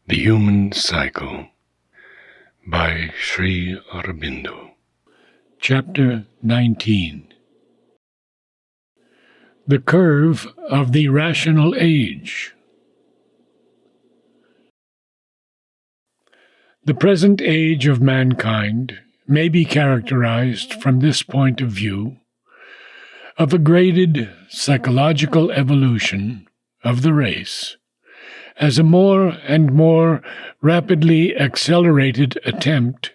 The Human Cycle by Sri Aurobindo. Chapter 19. The Curve of the Rational Age. The present age of mankind may be characterized from this point of view of a graded psychological evolution of the race as a more and more rapidly accelerated attempt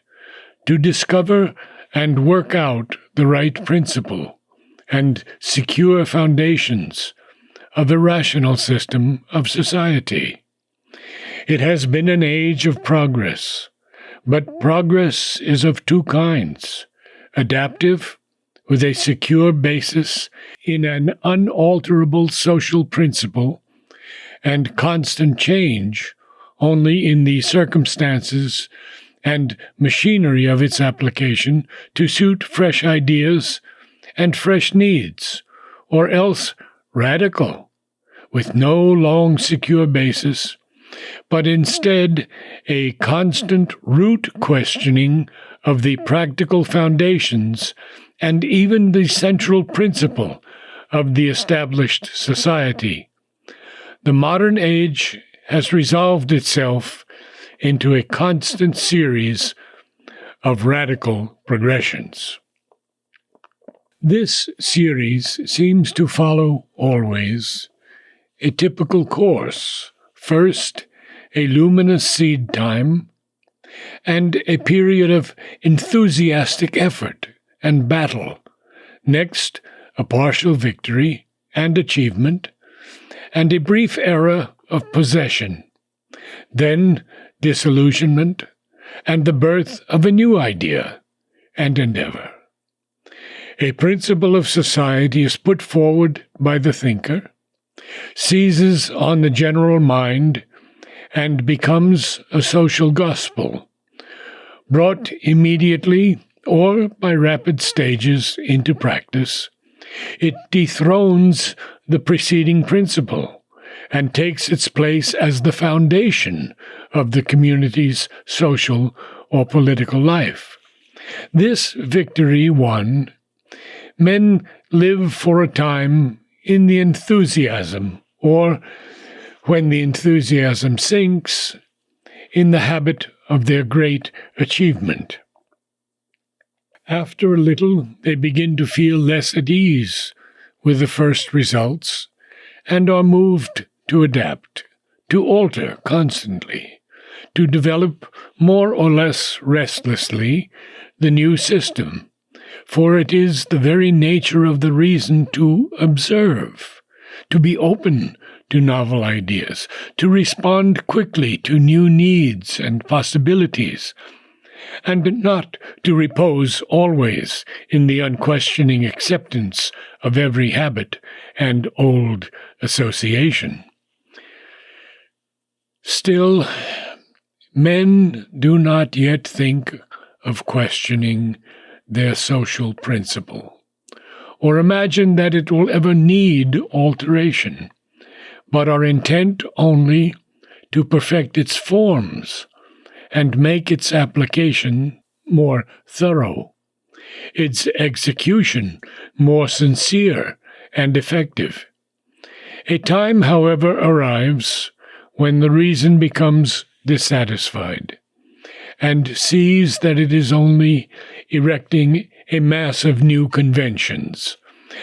to discover and work out the right principle and secure foundations of a rational system of society. It has been an age of progress, but progress is of two kinds: adaptive, with a secure basis in an unalterable social principle, and constant change only in the circumstances and machinery of its application to suit fresh ideas and fresh needs, or else radical, with no long secure basis, but instead a constant root questioning of the practical foundations and even the central principle of the established society. The modern age has resolved itself into a constant series of radical progressions. This series seems to follow always a typical course: first, a luminous seed time, and a period of enthusiastic effort and battle; next, a partial victory and achievement, and a brief era of possession; then disillusionment, and the birth of a new idea and endeavor. A principle of society is put forward by the thinker, seizes on the general mind, and becomes a social gospel, brought immediately or by rapid stages into practice. It dethrones the preceding principle and takes its place as the foundation of the community's social or political life. This victory won, men live for a time in the enthusiasm, or, when the enthusiasm sinks, in the habit of their great achievement. After a little, they begin to feel less at ease with the first results, and are moved to adapt, to alter constantly, to develop more or less restlessly the new system, for it is the very nature of the reason to observe, to be open to novel ideas, to respond quickly to new needs and possibilities, and not to repose always in the unquestioning acceptance of every habit and old association. Still, men do not yet think of questioning their social principle, or imagine that it will ever need alteration, but are intent only to perfect its forms and make its application more thorough, its execution more sincere and effective. A time, however, arrives when the reason becomes dissatisfied, and sees that it is only erecting a mass of new conventions,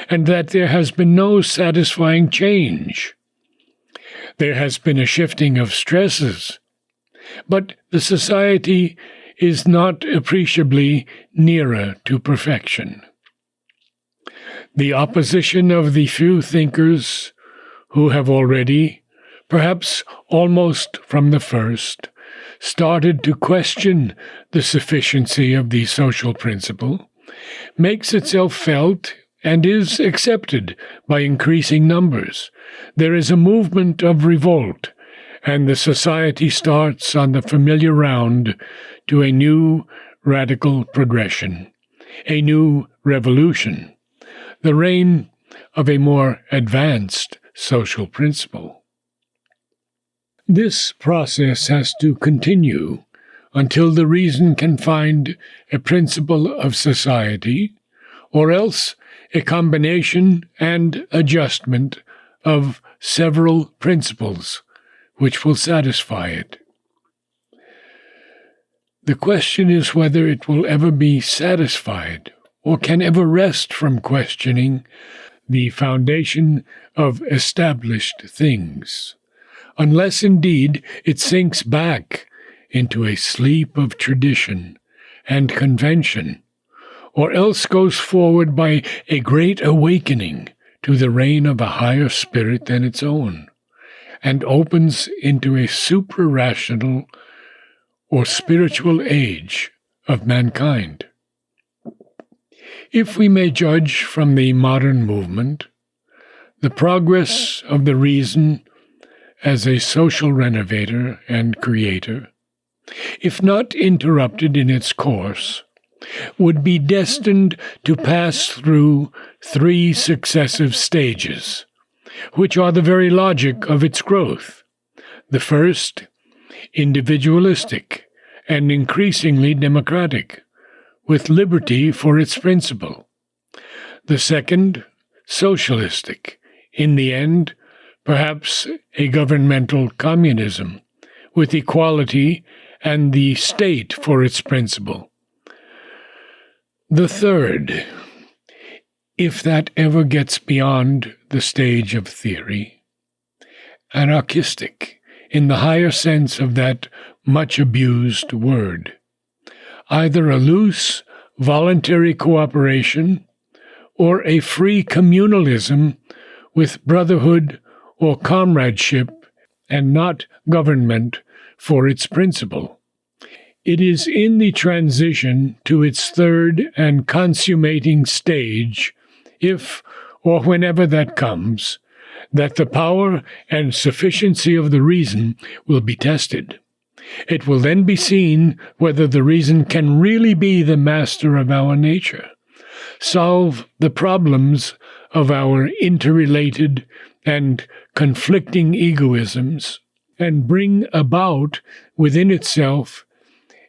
and that there has been no satisfying change. There has been a shifting of stresses, but the society is not appreciably nearer to perfection. The opposition of the few thinkers who have already, perhaps almost from the first, started to question the sufficiency of the social principle, makes itself felt and is accepted by increasing numbers. There is a movement of revolt, and the society starts on the familiar round to a new radical progression, a new revolution, the reign of a more advanced social principle. This process has to continue until the reason can find a principle of society, or else a combination and adjustment of several principles which will satisfy it. The question is whether it will ever be satisfied or can ever rest from questioning the foundation of established things, unless indeed it sinks back into a sleep of tradition and convention, or else goes forward by a great awakening to the reign of a higher spirit than its own, and opens into a supra-rational or spiritual age of mankind. If we may judge from the modern movement, the progress of the reason as a social renovator and creator, if not interrupted in its course, would be destined to pass through three successive stages, which are the very logic of its growth. The first, individualistic and increasingly democratic, with liberty for its principle. The second, socialistic, in the end, perhaps a governmental communism, with equality and the state for its principle. The third, if that ever gets beyond the stage of theory, anarchistic, in the higher sense of that much abused word, either a loose, voluntary cooperation or a free communalism with brotherhood or comradeship and not government for its principle. It is in the transition to its third and consummating stage, if or whenever that comes, that the power and sufficiency of the reason will be tested. It will then be seen whether the reason can really be the master of our nature, solve the problems of our interrelated and conflicting egoisms, and bring about within itself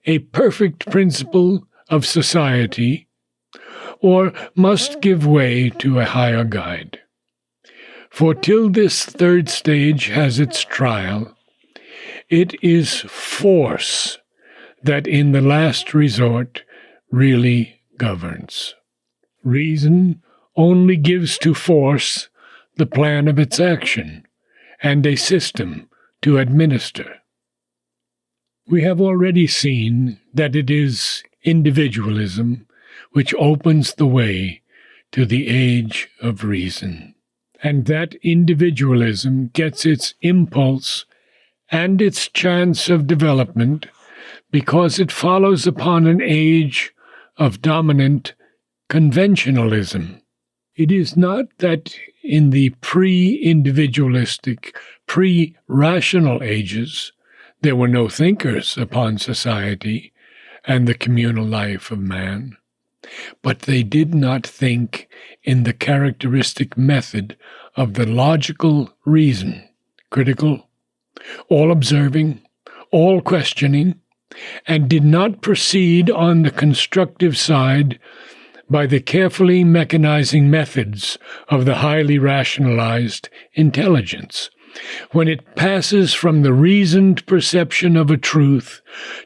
a perfect principle of society, or must give way to a higher guide. For till this third stage has its trial, it is force that in the last resort really governs. Reason only gives to force the plan of its action and a system to administer. We have already seen that it is individualism which opens the way to the age of reason, and that individualism gets its impulse and its chance of development because it follows upon an age of dominant conventionalism. It is not that in the pre-individualistic, pre-rational ages there were no thinkers upon society and the communal life of man, but they did not think in the characteristic method of the logical reason, critical, all-observing, all-questioning, and did not proceed on the constructive side by the carefully mechanizing methods of the highly rationalized intelligence, when it passes from the reasoned perception of a truth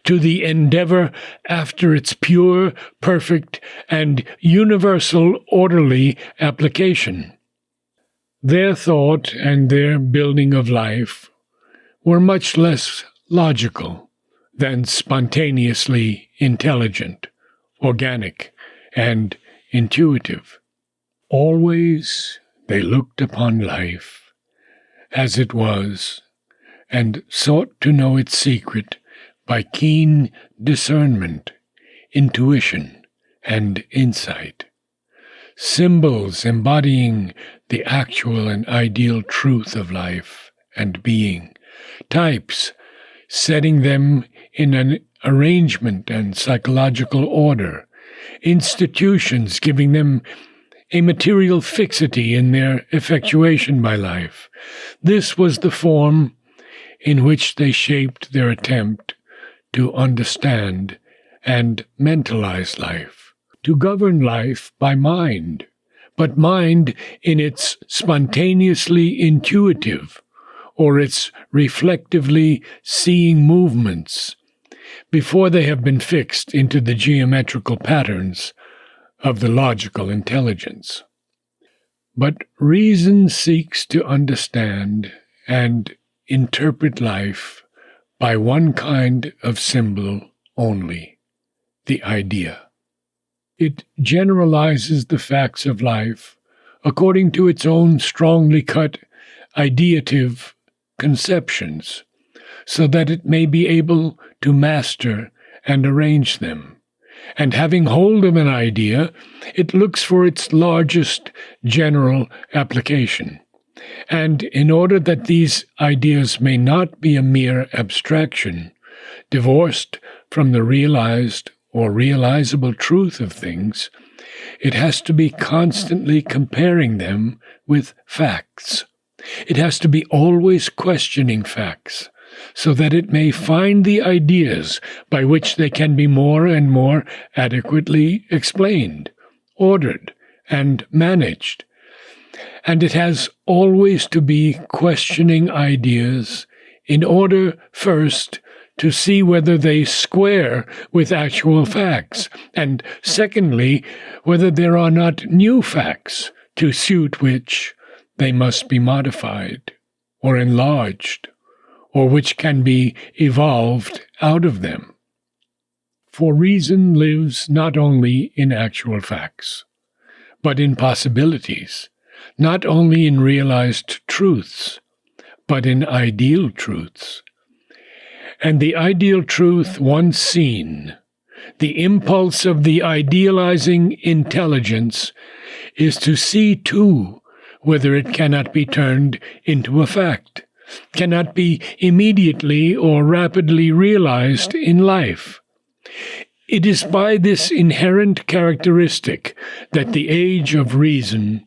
to the endeavor after its pure, perfect, and universal orderly application. Their thought and their building of life were much less logical than spontaneously intelligent, organic, and intuitive. Always they looked upon life as it was, and sought to know its secret by keen discernment, intuition, and insight. Symbols embodying the actual and ideal truth of life and being, types setting them in an arrangement and psychological order, institutions giving them a material fixity in their effectuation by life. This was the form in which they shaped their attempt to understand and mentalize life, to govern life by mind, but mind in its spontaneously intuitive or its reflectively seeing movements before they have been fixed into the geometrical patterns of the logical intelligence. But reason seeks to understand and interpret life by one kind of symbol only, the idea. It generalizes the facts of life according to its own strongly cut ideative conceptions, so that it may be able to master and arrange them. And having hold of an idea, it looks for its largest general application. And in order that these ideas may not be a mere abstraction, divorced from the realized or realizable truth of things, it has to be constantly comparing them with facts. It has to be always questioning facts, so that it may find the ideas by which they can be more and more adequately explained, ordered, and managed. And it has always to be questioning ideas in order, first, to see whether they square with actual facts, and secondly, whether there are not new facts to suit which they must be modified or enlarged, or which can be evolved out of them. For reason lives not only in actual facts, but in possibilities, not only in realized truths, but in ideal truths. And the ideal truth once seen, the impulse of the idealizing intelligence, is to see too whether it cannot be turned into a fact, cannot be immediately or rapidly realized in life. It is by this inherent characteristic that the age of reason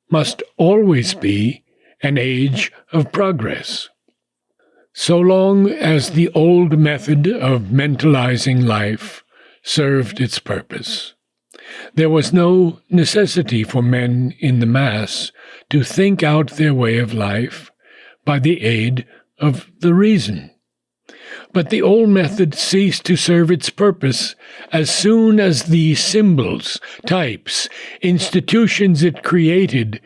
must always be an age of progress. So long as the old method of mentalizing life served its purpose, there was no necessity for men in the mass to think out their way of life by the aid of the reason. But the old method ceased to serve its purpose as soon as the symbols, types, institutions it created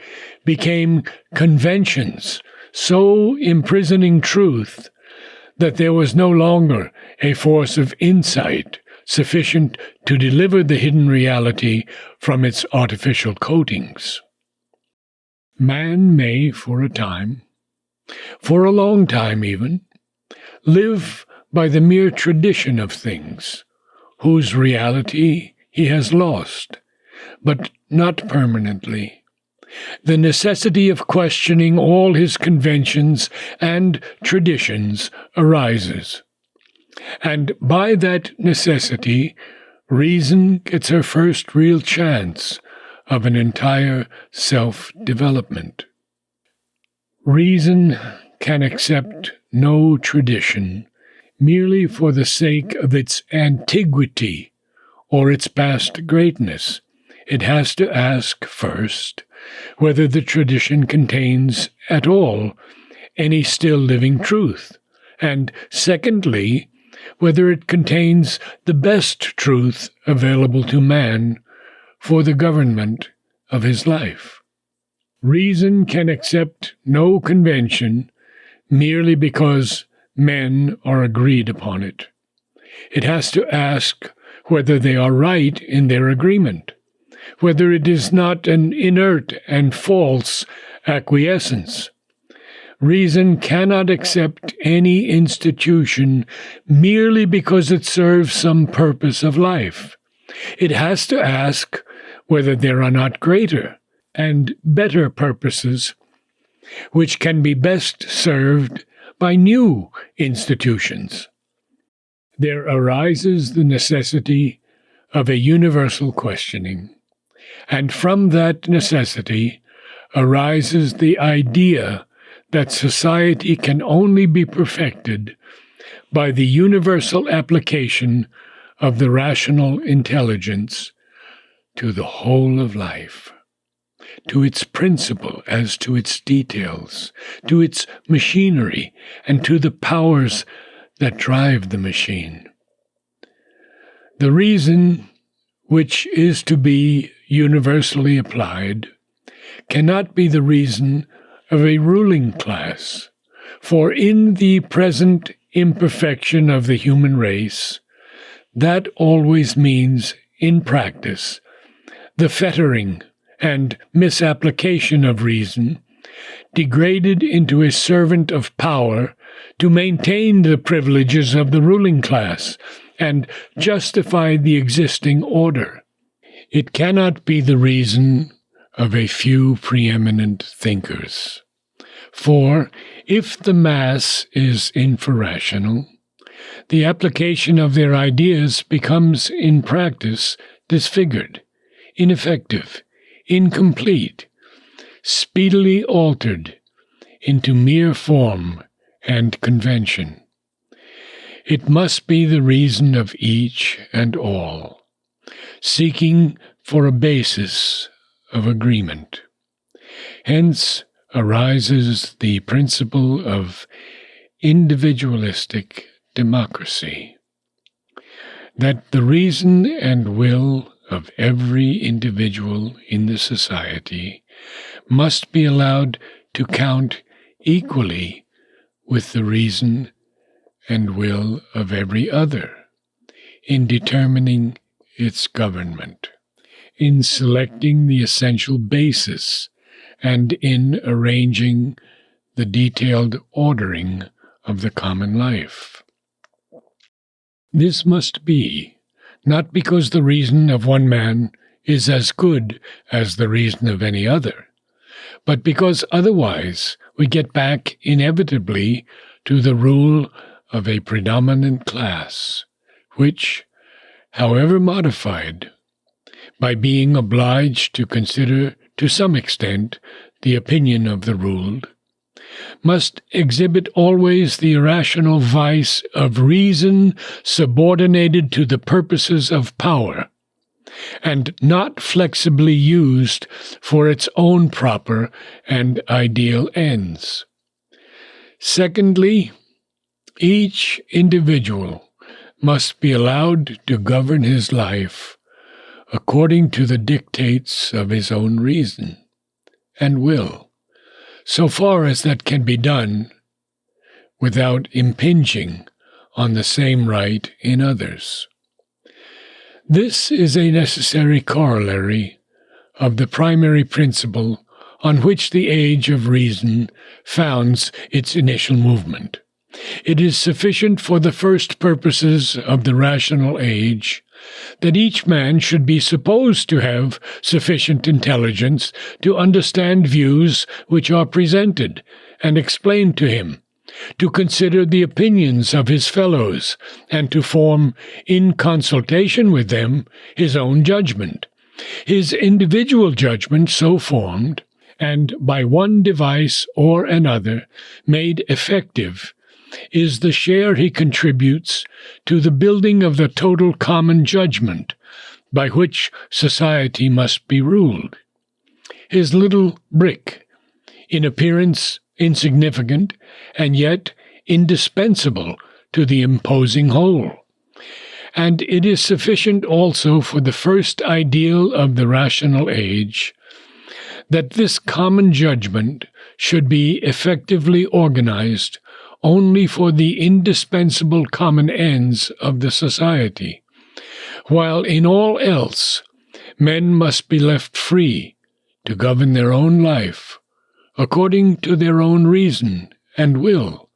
became conventions, so imprisoning truth that there was no longer a force of insight sufficient to deliver the hidden reality from its artificial coatings. Man may, for a time, for a long time even, live by the mere tradition of things, whose reality he has lost, but not permanently. The necessity of questioning all his conventions and traditions arises. And by that necessity, reason gets her first real chance of an entire self-development. Reason can accept no tradition merely for the sake of its antiquity or its past greatness. It has to ask first whether the tradition contains at all any still living truth, and secondly, whether it contains the best truth available to man for the government of his life. Reason can accept no convention merely because men are agreed upon it. It has to ask whether they are right in their agreement, whether it is not an inert and false acquiescence. Reason cannot accept any institution merely because it serves some purpose of life. It has to ask whether there are not greater and better purposes which can be best served by new institutions. There arises the necessity of a universal questioning, and from that necessity arises the idea that society can only be perfected by the universal application of the rational intelligence to the whole of life, to its principle as to its details, to its machinery, and to the powers that drive the machine. The reason which is to be universally applied cannot be the reason of a ruling class, for in the present imperfection of the human race, that always means, in practice, the fettering and misapplication of reason, degraded into a servant of power to maintain the privileges of the ruling class and justify the existing order. It cannot be the reason of a few preeminent thinkers. For if the mass is infrarational, the application of their ideas becomes in practice disfigured, ineffective, incomplete, speedily altered into mere form and convention. It must be the reason of each and all, seeking for a basis of agreement. Hence arises the principle of individualistic democracy, that the reason and will of every individual in the society must be allowed to count equally with the reason and will of every other in determining its government, in selecting the essential basis, and in arranging the detailed ordering of the common life. This must be, not because the reason of one man is as good as the reason of any other, but because otherwise we get back inevitably to the rule of a predominant class, which, however modified, by being obliged to consider to some extent the opinion of the ruled, must exhibit always the irrational vice of reason subordinated to the purposes of power, and not flexibly used for its own proper and ideal ends. Secondly, each individual must be allowed to govern his life according to the dictates of his own reason and will, so far as that can be done without impinging on the same right in others. This is a necessary corollary of the primary principle on which the age of reason founds its initial movement. It is sufficient for the first purposes of the rational age that each man should be supposed to have sufficient intelligence to understand views which are presented and explained to him, to consider the opinions of his fellows, and to form, in consultation with them, his own judgment. His individual judgment so formed, and by one device or another made effective, is the share he contributes to the building of the total common judgment by which society must be ruled. His little brick, in appearance insignificant, and yet indispensable to the imposing whole. And it is sufficient also for the first ideal of the rational age that this common judgment should be effectively organized only for the indispensable common ends of the society, while in all else men must be left free to govern their own life according to their own reason and will,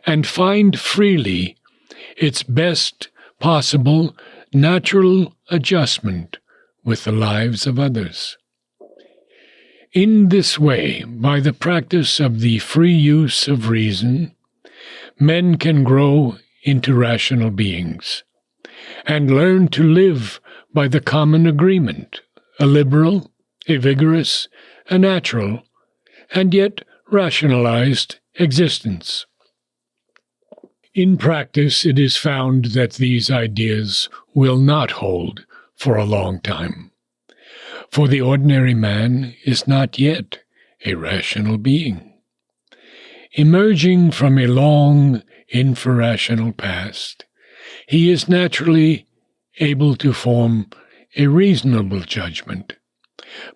and find freely its best possible natural adjustment with the lives of others. In this way, by the practice of the free use of reason, men can grow into rational beings, and learn to live by the common agreement, a liberal, a vigorous, a natural, and yet rationalized existence. In practice, it is found that these ideas will not hold for a long time, for the ordinary man is not yet a rational being. Emerging from a long infrarational past, he is naturally able to form a reasonable judgment,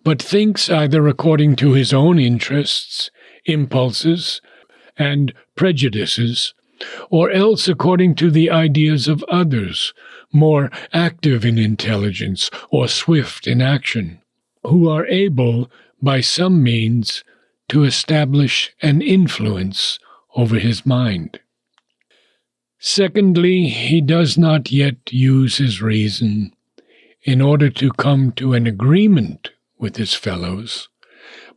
but thinks either according to his own interests, impulses, and prejudices, or else according to the ideas of others, more active in intelligence or swift in action, who are able, by some means, to establish an influence over his mind. Secondly, he does not yet use his reason in order to come to an agreement with his fellows,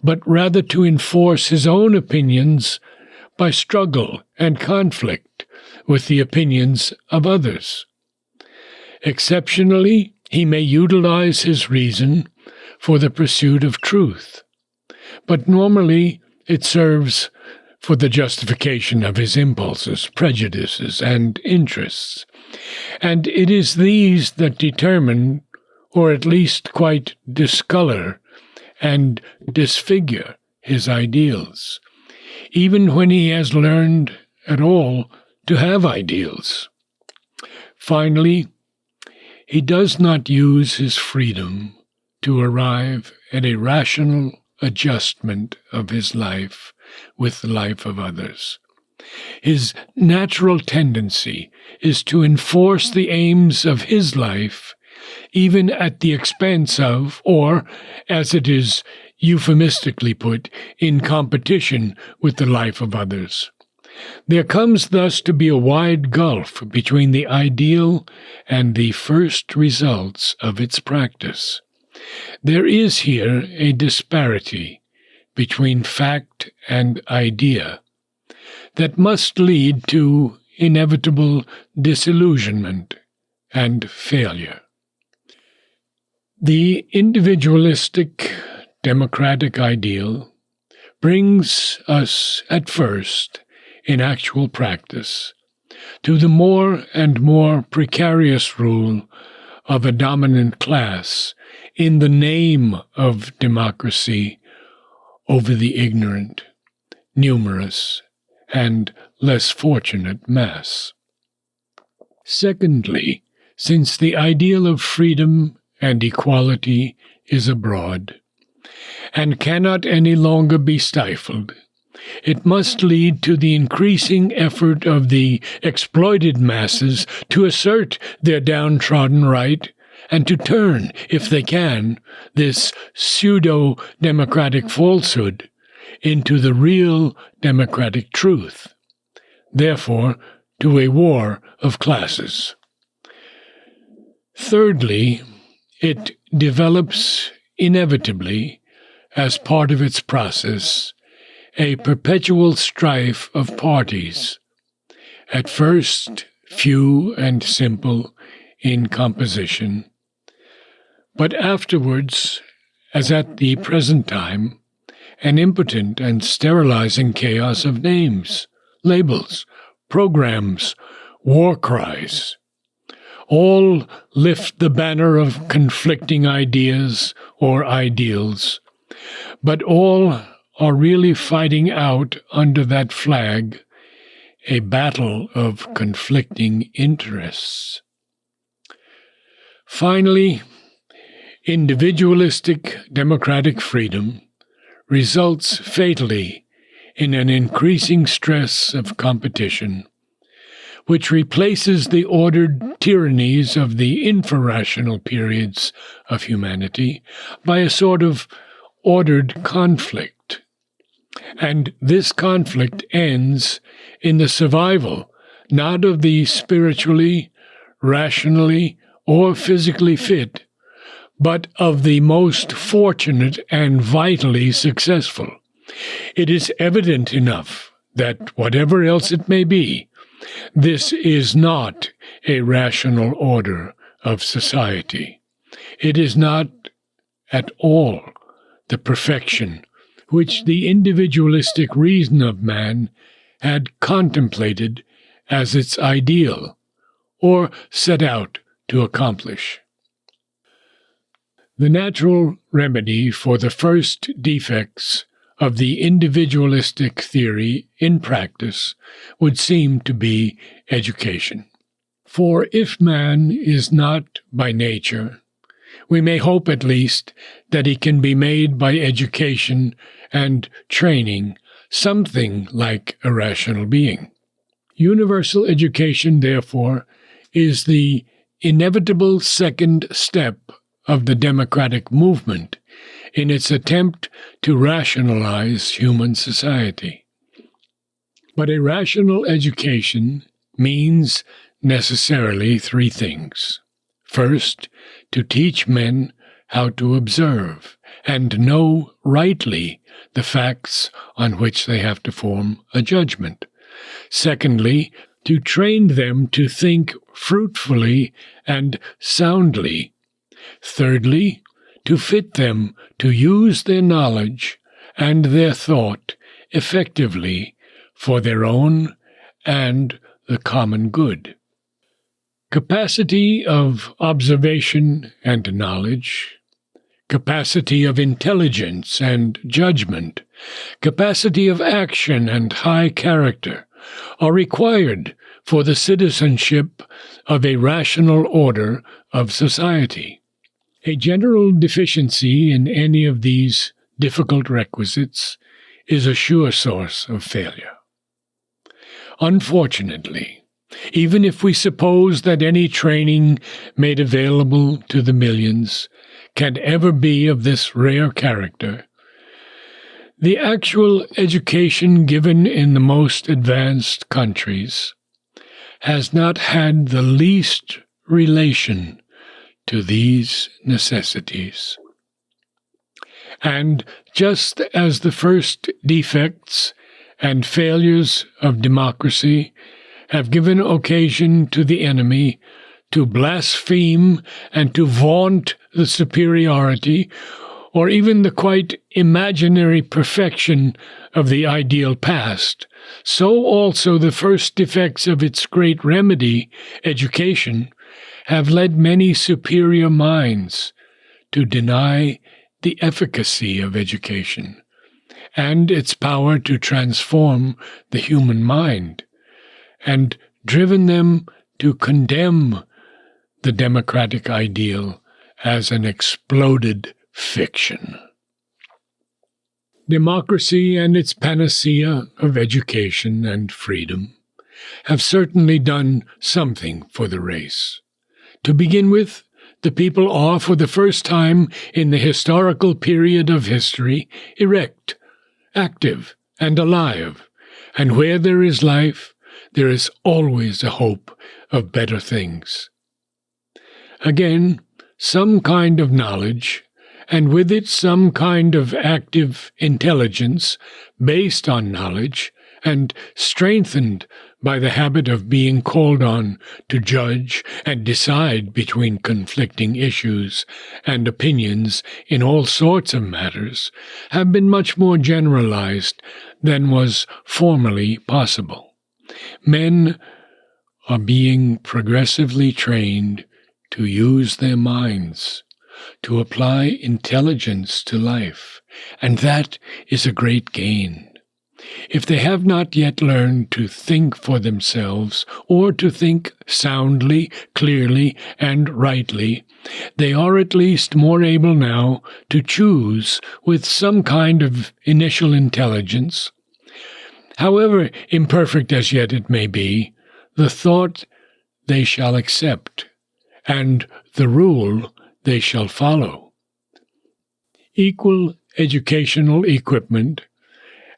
but rather to enforce his own opinions by struggle and conflict with the opinions of others. Exceptionally, he may utilize his reason for the pursuit of truth, but normally it serves for the justification of his impulses, prejudices, and interests. And it is these that determine, or at least quite discolor and disfigure his ideals, even when he has learned at all to have ideals. Finally, he does not use his freedom to arrive at a rational adjustment of his life with the life of others. His natural tendency is to enforce the aims of his life, even at the expense of, or, as it is euphemistically put, in competition with the life of others. There comes thus to be a wide gulf between the ideal and the first results of its practice. There is here a disparity between fact and idea that must lead to inevitable disillusionment and failure. The individualistic democratic ideal brings us at first, in actual practice, to the more and more precarious rule of a dominant class in the name of democracy over the ignorant, numerous, and less fortunate mass. Secondly, since the ideal of freedom and equality is abroad, and cannot any longer be stifled, it must lead to the increasing effort of the exploited masses to assert their downtrodden right and to turn, if they can, this pseudo-democratic falsehood into the real democratic truth, therefore to a war of classes. Thirdly, it develops inevitably, as part of its process, a perpetual strife of parties, at first few and simple in composition, but afterwards, as at the present time, an impotent and sterilizing chaos of names, labels, programs, war cries. All lift the banner of conflicting ideas or ideals, but all are really fighting out under that flag a battle of conflicting interests. Finally, individualistic democratic freedom results fatally in an increasing stress of competition, which replaces the ordered tyrannies of the infrarational periods of humanity by a sort of ordered conflict. And this conflict ends in the survival not of the spiritually, rationally, or physically fit, but of the most fortunate and vitally successful. It is evident enough that, whatever else it may be, this is not a rational order of society. It is not at all the perfection which the individualistic reason of man had contemplated as its ideal, or set out to accomplish. The natural remedy for the first defects of the individualistic theory in practice would seem to be education. For if man is not by nature, we may hope at least that he can be made by education and training something like a rational being. Universal education, therefore, is the inevitable second step of the democratic movement in its attempt to rationalize human society. But a rational education means necessarily three things. First, to teach men how to observe and know rightly the facts on which they have to form a judgment. Secondly, to train them to think fruitfully and soundly. Thirdly, to fit them to use their knowledge and their thought effectively for their own and the common good. Capacity of observation and knowledge, capacity of intelligence and judgment, capacity of action and high character are required for the citizenship of a rational order of society. A general deficiency in any of these difficult requisites is a sure source of failure. Unfortunately, even if we suppose that any training made available to the millions can ever be of this rare character, the actual education given in the most advanced countries has not had the least relation to these necessities. And just as the first defects and failures of democracy have given occasion to the enemy to blaspheme and to vaunt the superiority or even the quite imaginary perfection of the ideal past, so also the first defects of its great remedy, education, have led many superior minds to deny the efficacy of education and its power to transform the human mind, and driven them to condemn the democratic ideal as an exploded fiction. Democracy and its panacea of education and freedom have certainly done something for the race. To begin with, the people are, for the first time in the historical period of history, erect, active, and alive, and where there is life, there is always a hope of better things. Again, some kind of knowledge, and with it some kind of active intelligence based on knowledge and strengthened by the habit of being called on to judge and decide between conflicting issues and opinions in all sorts of matters, have been much more generalized than was formerly possible. Men are being progressively trained to use their minds, to apply intelligence to life, and that is a great gain. If they have not yet learned to think for themselves, or to think soundly, clearly, and rightly, they are at least more able now to choose with some kind of initial intelligence. However imperfect as yet it may be, the thought they shall accept, and the rule they shall follow. Equal educational equipment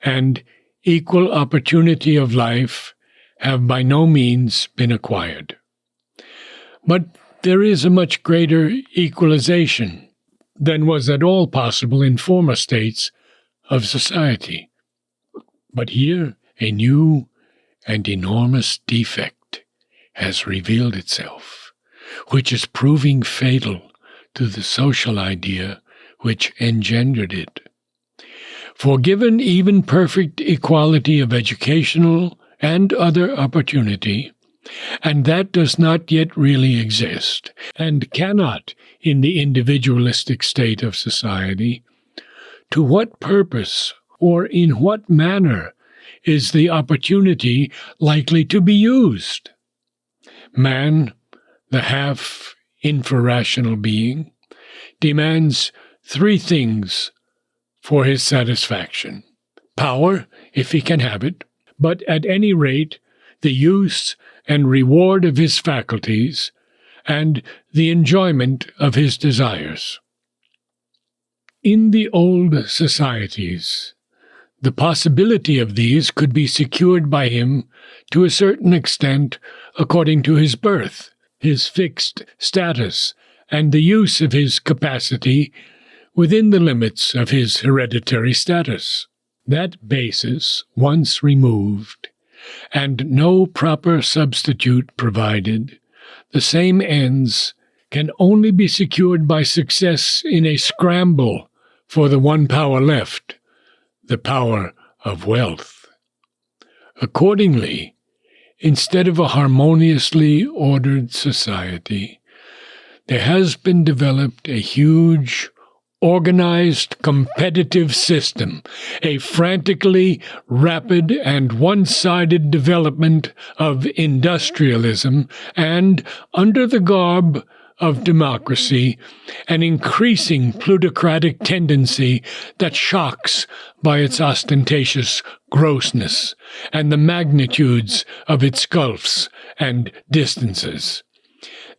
and equal opportunity of life have by no means been acquired. But there is a much greater equalization than was at all possible in former states of society. But here a new and enormous defect has revealed itself, which is proving fatal to the social idea which engendered it. For given even perfect equality of educational and other opportunity, and that does not yet really exist, and cannot in the individualistic state of society, to what purpose or in what manner is the opportunity likely to be used? Man, the half infrarational being, demands three things for his satisfaction: power, if he can have it, but at any rate, the use and reward of his faculties, and the enjoyment of his desires. In the old societies, the possibility of these could be secured by him to a certain extent according to his birth, his fixed status, and the use of his capacity within the limits of his hereditary status. That basis once removed, and no proper substitute provided, the same ends can only be secured by success in a scramble for the one power left, the power of wealth. Accordingly, instead of a harmoniously ordered society, there has been developed a huge, organized, competitive system, a frantically rapid and one-sided development of industrialism, and, under the garb of democracy, an increasing plutocratic tendency that shocks by its ostentatious grossness and the magnitudes of its gulfs and distances.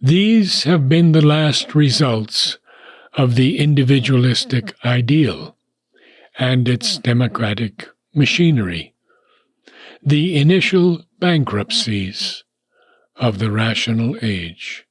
These have been the last results of the individualistic ideal and its democratic machinery, the initial bankruptcies of the rational age.